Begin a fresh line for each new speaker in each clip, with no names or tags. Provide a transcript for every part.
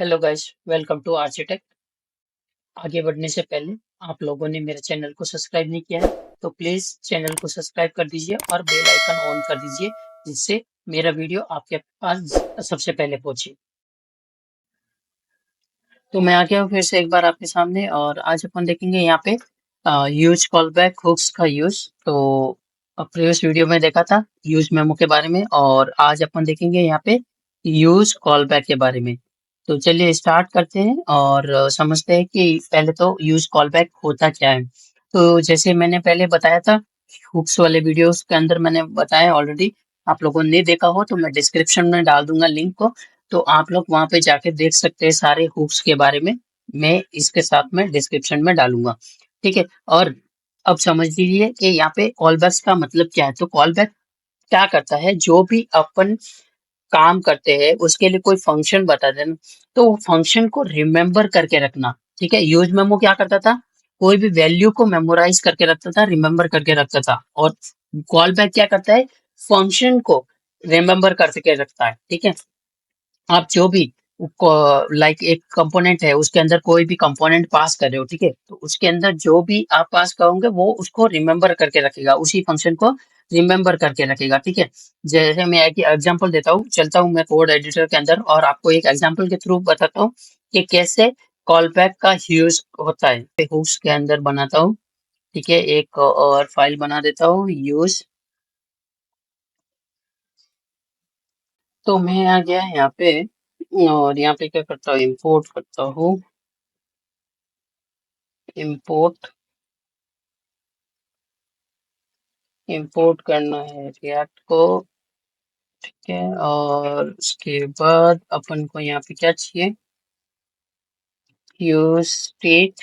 Hello guys, welcome to architect. आगे बढ़ने से पहले आप लोगों ने मेरे चैनल को सब्सक्राइब नहीं किया है तो प्लीज चैनल को सब्सक्राइब कर दीजिए और बेल आइकन ऑन कर दीजिए, जिससे मेरा वीडियो आपके पास सबसे पहले पहुंचे। तो मैं आ गया हूँ फिर से एक बार आपके सामने, और आज अपन देखेंगे यहाँ पे यूज कॉल बैक हुक्स का यूज। तो प्रीवियस वीडियो में देखा था यूज मेमो के बारे में, और आज अपन देखेंगे यहाँ पे यूज कॉल बैक के बारे में। तो चलिए स्टार्ट करते हैं और समझते हैं कि पहले तो यूज कॉल बैक होता क्या है। तो जैसे मैंने पहले बताया था, हुक्स वाले वीडियोस के अंदर मैंने बताया ऑलरेडी। आप लोगों ने देखा हो तो मैं डिस्क्रिप्शन में डाल दूंगा लिंक को, तो आप लोग वहां पे जाके देख सकते हैं सारे हुक्स के बारे में। मैं इसके साथ में डिस्क्रिप्शन में डालूंगा, ठीक है। और अब समझ लीजिए कि यहाँ पे कॉल बैक का मतलब क्या है। तो कॉल बैक क्या करता है, जो भी अपन काम करते हैं उसके लिए कोई फंक्शन बता देना, तो वो फंक्शन को रिमेम्बर करके रखना, ठीक है। यूज मेमो क्या करता था, कोई भी वैल्यू को मेमोराइज करके रखता था, रिमेम्बर करके रखता था। और कॉल बैक क्या करता है, फंक्शन को रिमेम्बर करके रखता है, ठीक है। आप जो भी लाइक एक कंपोनेंट है, उसके अंदर कोई भी कंपोनेंट पास कर रहे हो, ठीक है, तो उसके अंदर जो भी आप पास करोगे वो उसको रिमेम्बर करके रखेगा, उसी फंक्शन को रिमेम्बर करके रखेगा, ठीक है। जैसे मैं एक एग्जांपल देता हूँ, चलता हूँ मैं कोड एडिटर के अंदर और आपको एक एग्जांपल के थ्रू बताता हूँ कि कैसे कॉल बैक का यूज होता है। हुक्स के अंदर बनाता हूँ, ठीक है, एक और फाइल बना देता हूँ यूज। तो मैं आ गया यहाँ पे, और यहाँ पे क्या करता हूँ, इंपोर्ट करता हूँ। इंपोर्ट इंपोर्ट करना है रिएक्ट को, ठीक है। और उसके बाद अपन को यहाँ पे क्या चाहिए, यूज स्टेट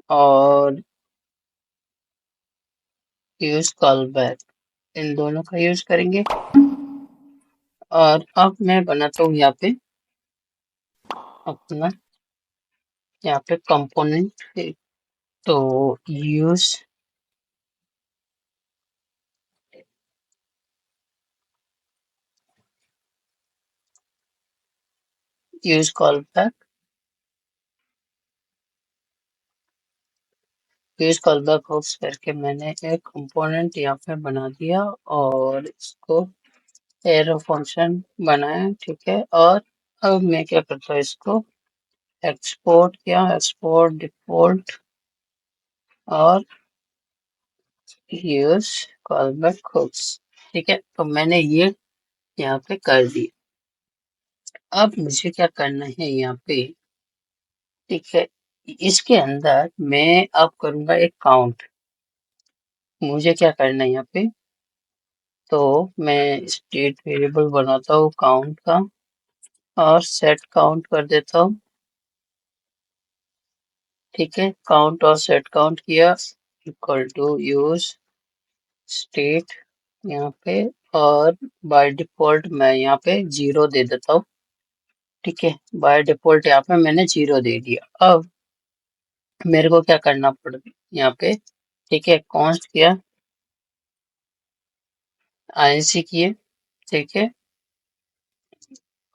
और यूज कॉल बैक, इन दोनों का यूज करेंगे। और अब मैं बनाता हूँ यहाँ पे अपना, यहाँ पे कंपोनेंट। तो use use call back, use call back hopes करके मैंने एक कंपोनेंट यहाँ पे बना दिया और इसको एरो फंक्शन बनाया, ठीक है। और अब मैं क्या करता हूँ, इसको एक्सपोर्ट किया, एक्सपोर्ट डिफॉल्ट और यूज कॉलबैक हुक्स, ठीक है। तो मैंने ये यहाँ पे कर दिया। अब मुझे क्या करना है यहाँ पे, ठीक है, इसके अंदर मैं अब करूंगा एक काउंट। मुझे क्या करना है यहाँ पे, तो मैं स्टेट वेरिएबल बनाता हूँ काउंट का और सेट काउंट कर देता हूँ, ठीक है। काउंट और सेट काउंट किया, इक्वल टू यूज स्टेट यहाँ पे, और बाय डिफॉल्ट मैं यहाँ पे 0 दे देता हूँ, ठीक है। बाय डिफॉल्ट यहाँ पे मैंने 0 दे दिया। अब मेरे को क्या करना पड़ेगा यहाँ पे, ठीक है, कॉन्स्ट किया, INC किए, ठीक है।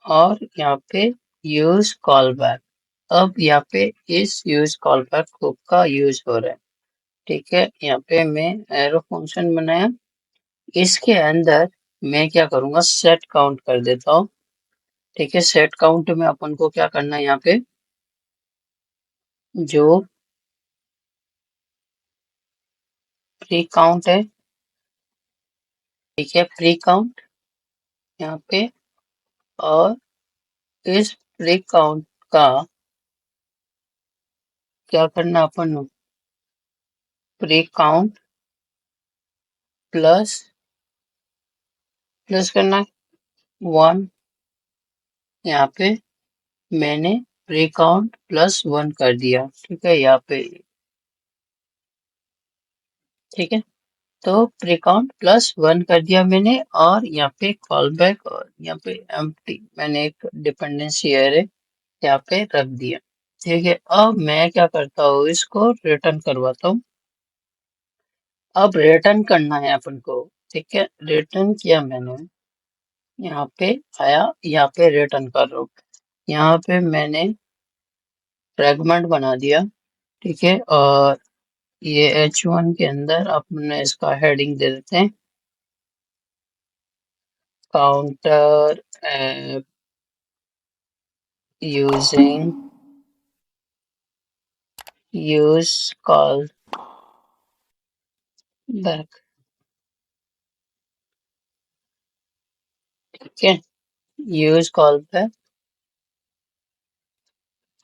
और यहाँ पे यूज कॉल बैक, अब यहाँ पे इस यूज कॉल बैक हुक का यूज हो रहा है, ठीक है। यहाँ पे मैं एरो फंक्शन बनाया, इसके अंदर मैं क्या करूंगा, सेट काउंट कर देता हूँ, ठीक है। सेट काउंट में अपन को क्या करना है, यहाँ पे जो प्री काउंट है, ठीक है, प्री काउंट यहाँ पे, और इस प्री काउंट का क्या करना अपन, प्री काउंट प्लस प्लस करना 1, यहाँ पे मैंने प्री काउंट प्लस 1 कर दिया, ठीक है, यहाँ पे, ठीक है। तो प्री काउंट प्लस 1 कर दिया मैंने, और यहाँ पे कॉल बैक, और यहाँ पे एम्प्टी मैंने एक डिपेंडेंसी एरे यहाँ पे रख दिया, ठीक है। अब मैं क्या करता हूँ, इसको रिटर्न करवाता हूँ। अब रिटर्न करना है अपन को, ठीक है, रिटर्न किया मैंने, यहाँ पे आया, यहाँ पे रिटर्न कर रहा हूँ, यहाँ पे मैंने फ्रेगमेंट बना दिया, ठीक है। और ये H1 के अंदर अपने इसका हेडिंग दे देते हैं, counter app using use call back, ठीक है। Use call back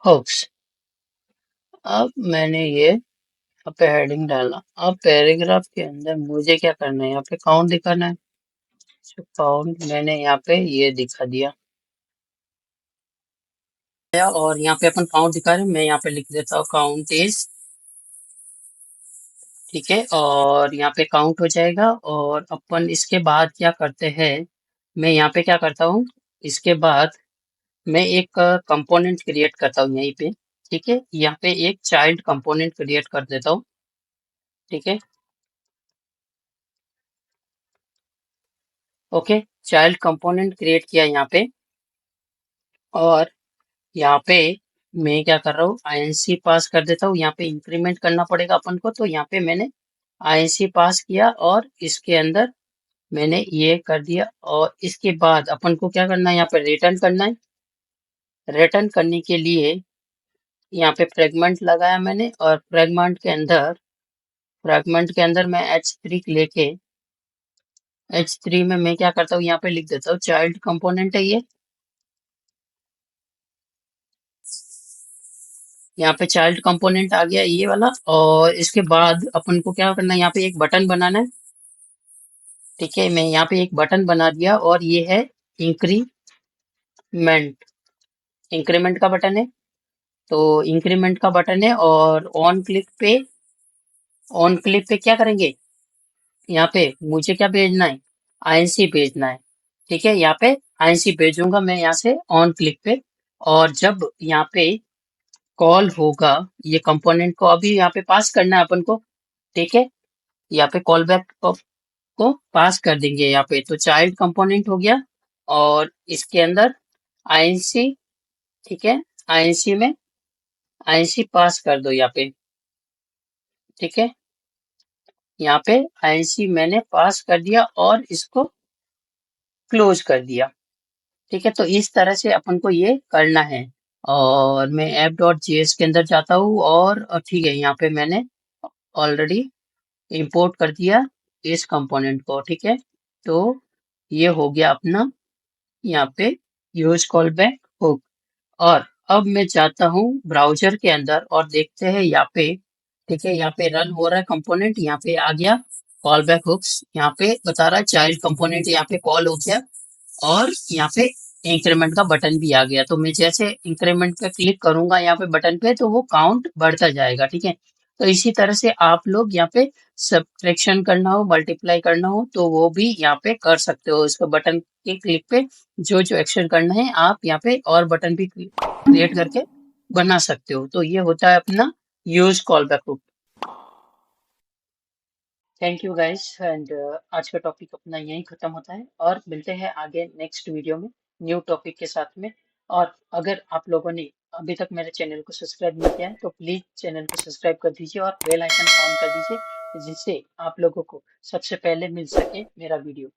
hooks. अब मैंने ये यहाँ पे हेडिंग डाला। अब पैराग्राफ के अंदर मुझे क्या करना है, यहाँ पे काउंट दिखाना है। तो काउंट मैंने यहाँ पे ये दिखा दिया, और यहाँ पे अपन काउंट दिखा रहे हैं। मैं यहाँ पे लिख देता हूँ काउंट इज, ठीक है। और यहाँ पे काउंट हो जाएगा। और अपन इसके बाद क्या करते हैं, मैं यहाँ पे क्या करता हूँ, इसके बाद मैं एक कंपोनेंट क्रिएट करता हूँ यहीं पे, ठीक है। यहाँ पे एक चाइल्ड कंपोनेंट क्रिएट कर देता हूँ, ठीक है। ओके, चाइल्ड कंपोनेंट क्रिएट किया यहाँ पे। और यहाँ पे मैं क्या कर रहा हूँ, INC पास कर देता हूँ। यहाँ पे इंक्रीमेंट करना पड़ेगा अपन को, तो यहाँ पे मैंने INC पास किया और इसके अंदर मैंने ये कर दिया। और इसके बाद अपन को क्या करना है, यहाँ पे रिटर्न करना है। रिटर्न करने के लिए यहाँ पे फ्रेगमेंट लगाया मैंने, और फ्रेगमेंट के अंदर मैं H3 लेके, H3 में मैं क्या करता हूँ, यहाँ पे लिख देता हूँ चाइल्ड कंपोनेंट है ये। यहाँ पे चाइल्ड कंपोनेंट आ गया ये वाला। और इसके बाद अपन को क्या करना है, यहाँ पे एक बटन बनाना है, ठीक है। मैं यहाँ पे एक बटन बना दिया, और ये है इंक्रीमेंट, इंक्रीमेंट का बटन है। तो इंक्रीमेंट का बटन है, और ऑन क्लिक पे क्या करेंगे, यहाँ पे मुझे क्या भेजना है, INC भेजना है, ठीक है। यहाँ पे INC भेजूंगा मैं यहाँ से ऑन क्लिक पे। और जब यहाँ पे कॉल होगा, ये कंपोनेंट को अभी यहाँ पे पास करना है अपन को, ठीक है। यहाँ पे कॉल बैक को पास कर देंगे यहाँ पे। तो चाइल्ड कंपोनेंट हो गया, और इसके अंदर INC, ठीक है। INC में INC पास कर दो यहाँ पे, ठीक है। यहाँ पे INC मैंने पास कर दिया और इसको क्लोज कर दिया, ठीक है। तो इस तरह से अपन को ये करना है। और मैं app.js के अंदर जाता हूँ, और ठीक है, यहाँ पे मैंने ऑलरेडी इंपोर्ट कर दिया इस कंपोनेंट को, ठीक है। तो ये हो गया अपना यहाँ पे यूज कॉल बैक हुक। और अब मैं जाता हूँ ब्राउजर के अंदर और देखते हैं यहाँ पे, ठीक है। यहाँ पे रन हो रहा है कंपोनेंट, यहाँ पे आ गया कॉल बैक हुक्स। यहाँ पे बता रहा है चाइल्ड कंपोनेंट यहाँ पे कॉल हो गया, और यहाँ पे इंक्रीमेंट का बटन भी आ गया। तो मैं जैसे इंक्रीमेंट पे क्लिक करूंगा यहाँ पे बटन पे, तो वो काउंट बढ़ता जाएगा, ठीक है। तो इसी तरह से आप लोग यहाँ पे सब्ट्रैक्शन करना हो, मल्टीप्लाई करना हो, तो वो भी यहाँ पे कर सकते हो। इसको बटन के क्लिक पे जो जो एक्शन करना है आप यहाँ पे और बटन भी क्रिएट करके बना सकते हो। तो ये होता है अपना use call back. Thank you guys, and आज का टॉपिक अपना यहीं खत्म होता है, और मिलते हैं आगे नेक्स्ट वीडियो में न्यू टॉपिक के साथ में। और अगर आप लोगों ने अभी तक मेरे चैनल को सब्सक्राइब नहीं किया है, तो प्लीज चैनल को सब्सक्राइब कर दीजिए और बेल आइकन ऑन कर दीजिए, जिससे आप लोगों को सबसे पहले मिल सके मेरा वीडियो।